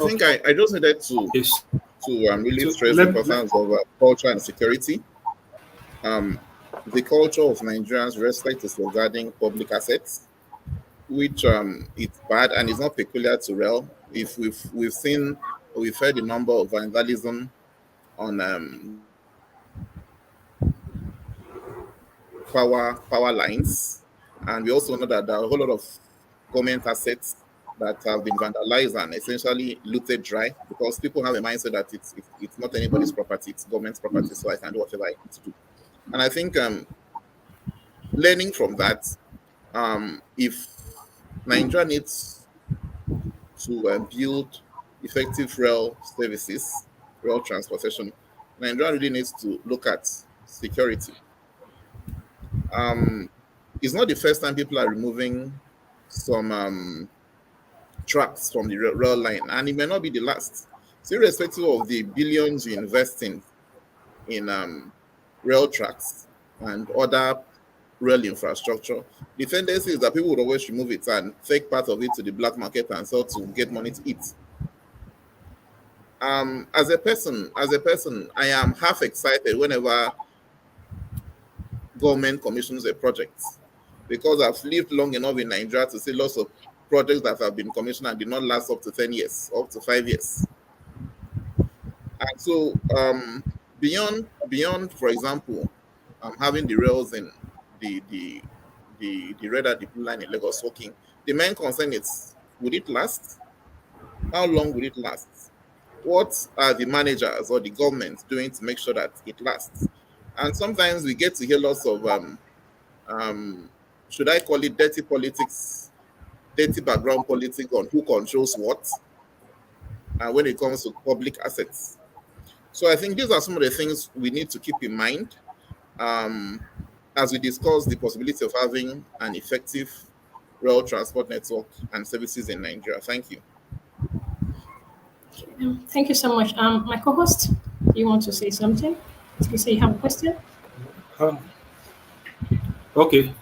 just needed to yes. really stress the importance of culture and security. The culture of Nigerians respect is regarding public assets, which it's bad and it's not peculiar to rail. If we've heard the number of vandalism on power lines, and we also know that there are a whole lot of government assets that have been vandalized and essentially looted dry, because people have a mindset that it's not anybody's property, it's government's property, so I can do whatever I need to do. And I think learning from that, if Nigeria needs to build effective rail services, rail transportation, Nigeria really needs to look at security. It's not the first time people are removing some tracks from the rail line, and it may not be the last. So irrespective of the billions you invest in rail tracks and other rail infrastructure, the tendency is that people would always remove it and take part of it to the black market and sell to get money to eat. As a person, I am half excited whenever government commissions a project, because I've lived long enough in Nigeria to see lots of projects that have been commissioned and did not last up to 10 years, up to 5 years. And so beyond, for example, having the rails in the red and the blue line in Lagos working, the main concern is, would it last? How long will it last? What are the managers or the government doing to make sure that it lasts? And sometimes we get to hear lots of should I call it dirty politics, dirty background politics on who controls what, and when it comes to public assets. So I think these are some of the things we need to keep in mind as we discuss the possibility of having an effective rail transport network and services in Nigeria. Thank you. Thank you so much. My co-host, you want to say something? You say you have a question? Um, okay.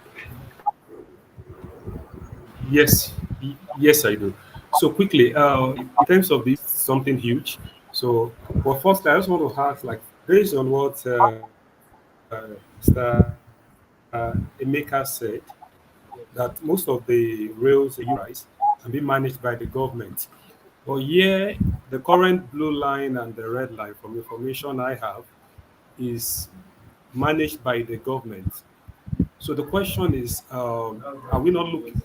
Yes, yes, I do. So quickly, in terms of this, something huge. So, well, first, I just want to ask, like, based on what Mr. Emeka said, that most of the rails in US can be managed by the government. But here, the current blue line and the red line, from information I have, is managed by the government. So the question is, are we not looking?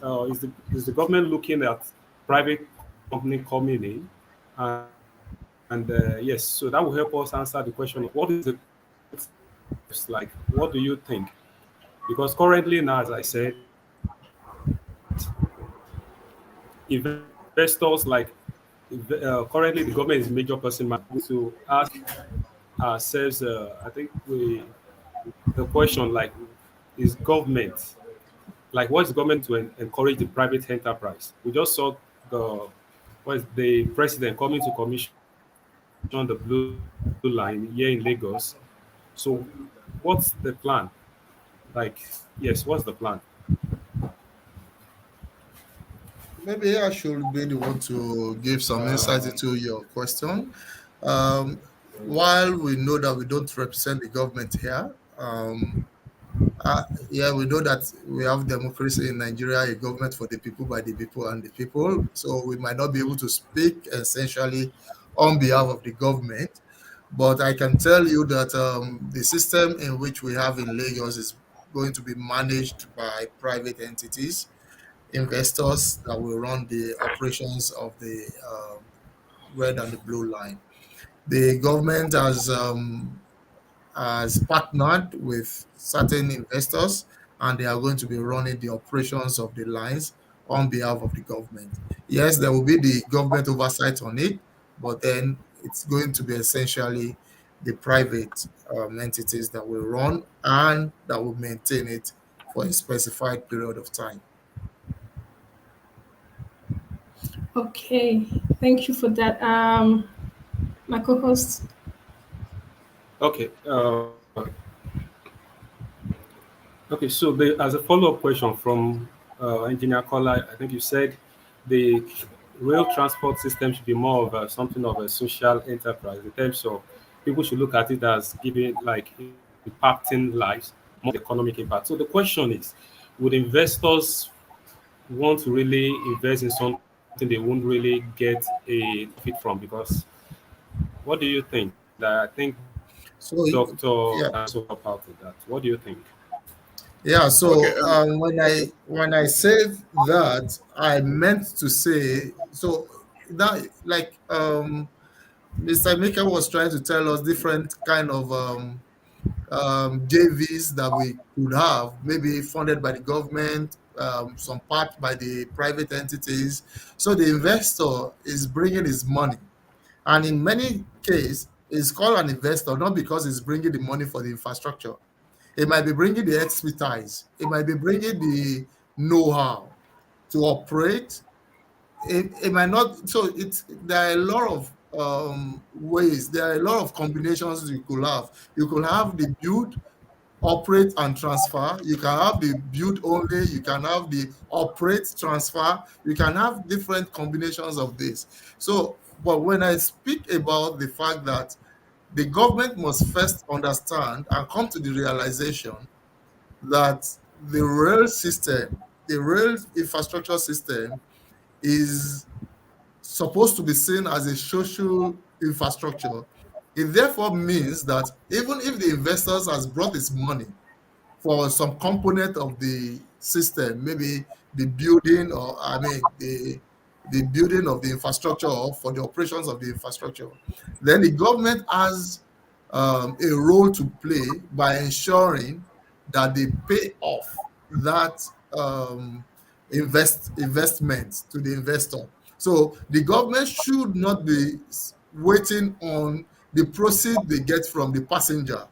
Is the government looking at private company coming in? And yes, so that will help us answer the question of what is the like. What do you think? Because currently now, as I said, investors like currently the government is a major person to ask ourselves. I think the question like is government like what is government to encourage the private enterprise? We just saw the president coming to commission the blue line here in Lagos. So what's the plan? Like, yes, what's the plan? Maybe I should be the one to give some insight into your question. Um, while we know that we don't represent the government here, yeah, we know that we have democracy in Nigeria, a government for the people, by the people, and the people. So we might not be able to speak essentially on behalf of the government. But I can tell you that the system in which we have in Lagos is going to be managed by private entities, investors that will run the operations of the red and the blue line. The government has partnered with certain investors, and they are going to be running the operations of the lines on behalf of the government. Yes, there will be the government oversight on it, but then it's going to be essentially the private entities that will run and that will maintain it for a specified period of time. Okay, thank you for that. My co-host. Okay. Okay. So as a follow-up question from Engineer Kola, I think you said the rail transport system should be more of something of a social enterprise in terms of people should look at it as giving like impacting lives, more economic impact. So the question is, would investors want to really invest in something they won't really get a profit from? Because what do you think? I think So, Doctor yeah, also help out with that. What do you think? yeah. Okay. So when I said that, I meant to say so that like Mr. Mika was trying to tell us different kind of JVs that we could have, maybe funded by the government, some part by the private entities. So the investor is bringing his money, and in many cases, it's called an investor not because he's bringing the money for the infrastructure. It might be bringing the expertise. It might be bringing the know-how to operate. It might not. So it's there are a lot of ways. There are a lot of combinations you could have. You could have the build, operate, and transfer. You can have the build only. You can have the operate, transfer. You can have different combinations of this. So, but when I speak about the fact that the government must first understand and come to the realization that the rail system, the rail infrastructure system, is supposed to be seen as a social infrastructure. It therefore means that even if the investors has brought his money for some component of the system, maybe the building, or I mean the building of the infrastructure, or for the operations of the infrastructure, then the government has a role to play by ensuring that they pay off that investment to the investor. So the government should not be waiting on the proceeds they get from the passenger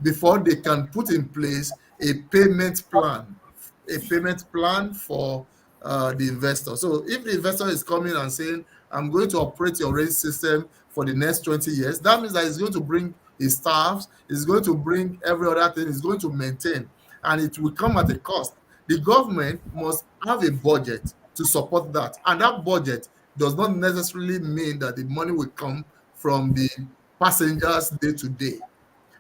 before they can put in place a payment plan for the investor. So if the investor is coming and saying, I'm going to operate your rail system for the next 20 years, that means that he's going to bring his staffs, he's going to bring every other thing, he's going to maintain, and it will come at a cost. The government must have a budget to support that, and that budget does not necessarily mean that the money will come from the passengers day to day.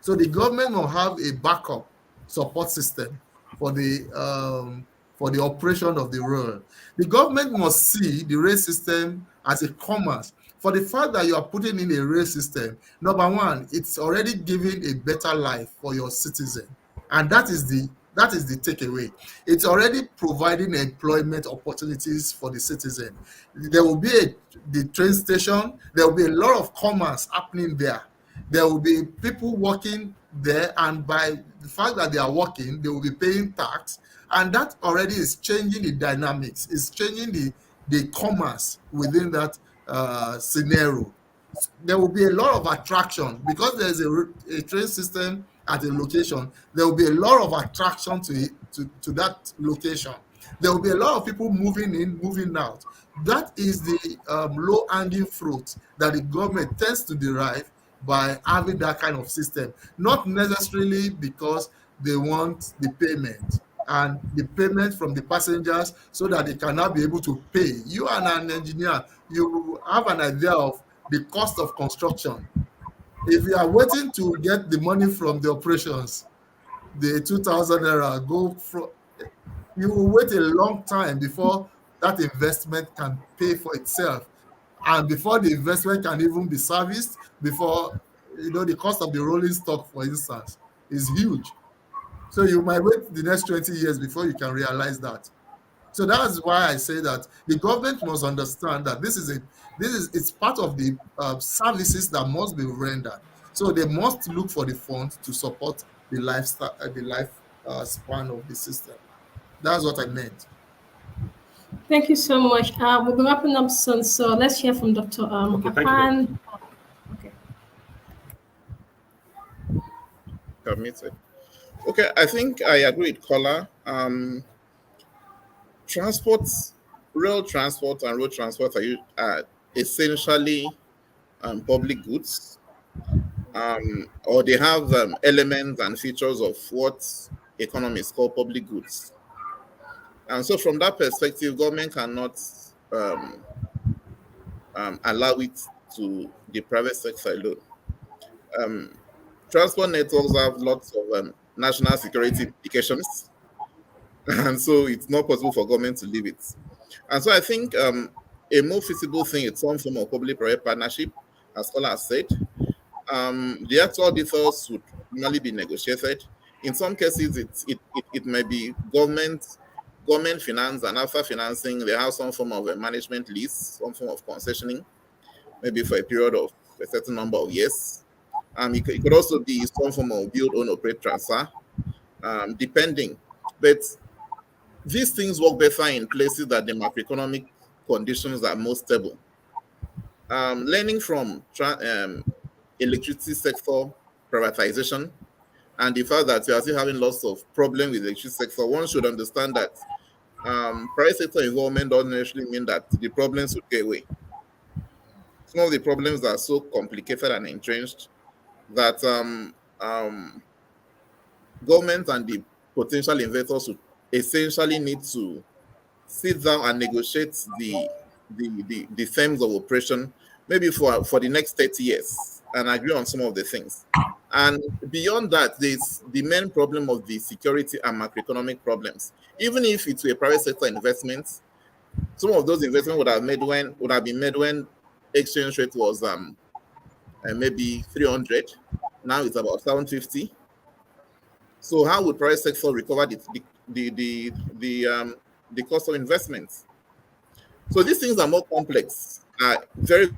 So the government will have a backup support system for the operation of the rail. The government must see the rail system as a commerce. For the fact that you are putting in a rail system, number one, it's already giving a better life for your citizen, and that is the takeaway. It's already providing employment opportunities for the citizen. There will be the train station. There will be a lot of commerce happening there. There will be people working there, and by the fact that they are working, they will be paying tax, and that already is changing the dynamics. It's changing the commerce within that scenario. There will be a lot of attraction because there's a train system at a location. There will be a lot of attraction to that location. There will be a lot of people moving in, moving out. That is the low-hanging fruit that the government tends to derive by having that kind of system, not necessarily because they want the payment and the payment from the passengers so that they cannot be able to pay. You are an engineer, you have an idea of the cost of construction. If you are waiting to get the money from the operations, the 2,000 naira go from, you will wait a long time before that investment can pay for itself, and before the investment can even be serviced, before the cost of the rolling stock, for instance, is huge. So you might wait the next 20 years before you can realize that. So that's why I say that the government must understand that it's part of the services that must be rendered. So they must look for the funds to support the lifestyle, the life span of the system. That's what I meant. Thank you so much. We'll be wrapping up soon, so let's hear from Dr. Okay, thank you. Afan. Okay. Permitted. Okay, I think I agree with Kola. Transport, rail transport and road transport are essentially public goods, or they have elements and features of what economists call public goods. And so from that perspective, government cannot allow it to the private sector alone. Transport networks have lots of national security implications, and so it's not possible for government to leave it. And so I think a more feasible thing is some form of public-private partnership, as Kola has said. The actual details would normally be negotiated. In some cases, it may be government finance, and after financing, they have some form of a management lease, some form of concessioning, maybe for a period of a certain number of years. It could also be some form of build, own, operate, transfer, depending. But these things work better in places that the macroeconomic conditions are most stable. Learning from electricity sector privatization and the fact that we are still having lots of problems with the electricity sector, one should understand that private sector involvement doesn't necessarily mean that the problems would go away. Some of the problems are so complicated and entrenched that government and the potential investors would essentially need to sit down and negotiate the terms of operation, maybe for the next 30 years, and agree on some of the things. And beyond that, there's the main problem of the security and macroeconomic problems. Even if it's a private sector investment, some of those investments would have been made when exchange rate was maybe 300. Now it's about 750. So how would private sector recover the cost of investments? So these things are more complex, very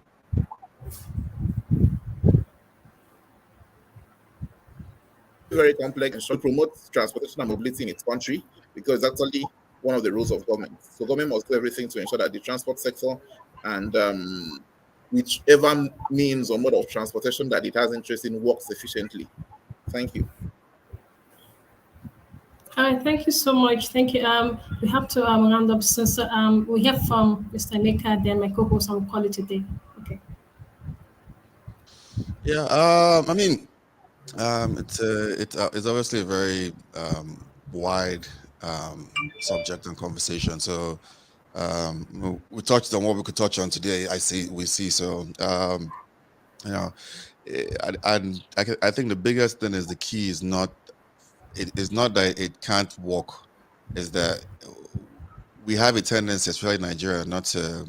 very complex, and should promote transportation and mobility in its country, because it's actually one of the rules of government. So government must do everything to ensure that the transport sector and whichever means or mode of transportation that it has interest in works efficiently. Thank you. All right, thank you so much. Thank you. We have to round up since we hear from Mr. Emeka, then my co-host on Call It Today. Okay. Yeah, I mean, it's obviously a very wide subject and conversation. So we touched on what we could touch on today. We see. So you know, I think the biggest thing is the key is not that it can't work, is that we have a tendency, especially in Nigeria, not to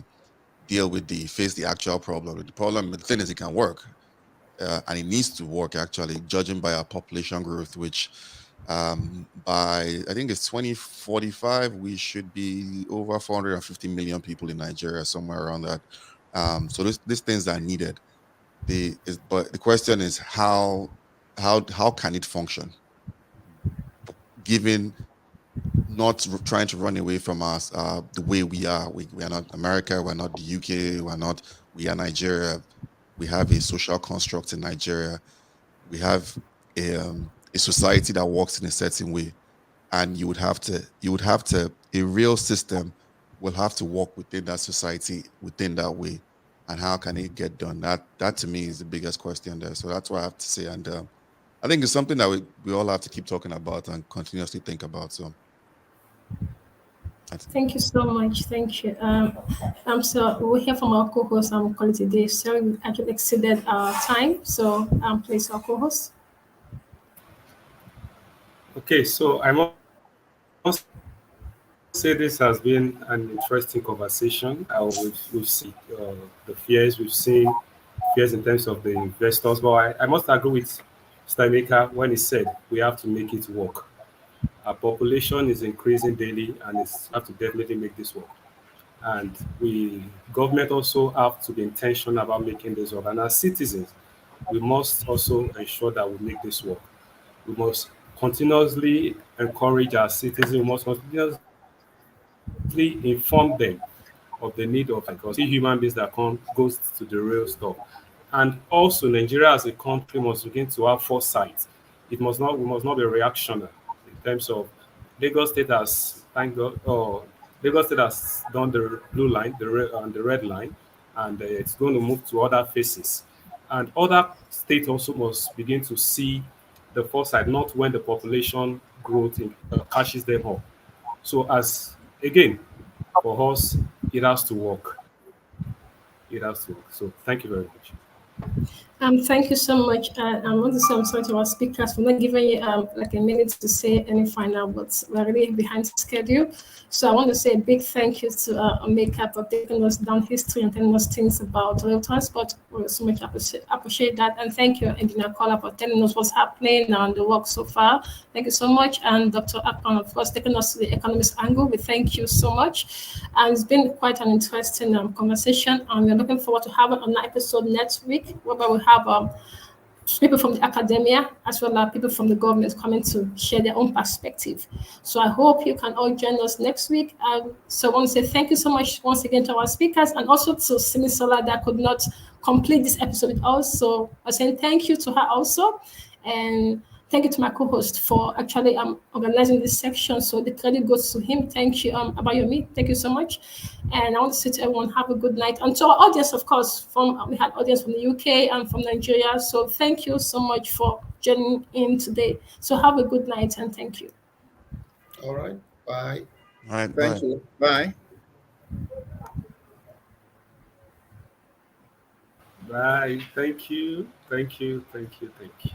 face the actual problem. The thing is, it can work. And it needs to work, actually, judging by our population growth, which by I think it's 2045 we should be over 450 million people in Nigeria, somewhere around that. So these things are needed. But the question is how can it function, given not trying to run away from us the way we are. We are not America, we're not the UK, we are Nigeria. We have a social construct in Nigeria. We have a society that works in a certain way, and you would have to a real system will have to work within that society, within that way. And how can it get done? That to me is the biggest question there. So that's what I have to say. And I think it's something that we all have to keep talking about and continuously think about. So thank you so much. Thank you. So we'll hear from our co-host Call It Today. Sorry, we actually exceeded our time. So please, our co-host. Okay, so I must say this has been an interesting conversation. We've seen the fears, we've seen fears in terms of the investors, but I must agree with Mr. Emeka when he said we have to make it work. Our population is increasing daily, and it's have to definitely make this work. And government also have to be intentional about making this work. And as citizens, we must also ensure that we make this work. We must continuously encourage our citizens. We must continuously inform them of the need of, because human beings that goes to the real stuff. And also, Nigeria as a country must begin to have foresight. We must not be reactionary in terms of Lagos State has, thank God, Lagos State has done the blue line, the red line, and it's going to move to other phases. And other states also must begin to see the foresight, not when the population growth catches them up. So again, for us, it has to work. It has to work. So thank you very much. Thank you so much. I want to say I'm sorry to our speakers for not giving you like a minute to say any final words. We're really behind schedule. So I want to say a big thank you to Emeka for taking us down history and telling us things about rail transport. We so much appreciate that. And thank you, Engineer Kola, for telling us what's happening and the work so far. Thank you so much. And Dr. Akpan, of course, taking us to the economist angle. We thank you so much. And it's been quite an interesting conversation. And we're looking forward to having an episode next week, whereby we have people from the academia as well as people from the government coming to share their own perspective. So I hope you can all join us next week. So I want to say thank you so much once again to our speakers, and also to Simisola that could not complete this episode with us. So I'm saying thank you to her also. And thank you to my co-host for actually organizing this section. So the credit goes to him. Thank you, Abayomi. Thank you so much. And I want to say to everyone, have a good night. And to our audience, of course, we had audience from the UK and from Nigeria. So thank you so much for joining in today. So have a good night and thank you. All right. Bye. All right. Thank you. Bye. Bye. Thank you. Thank you. Thank you. Thank you.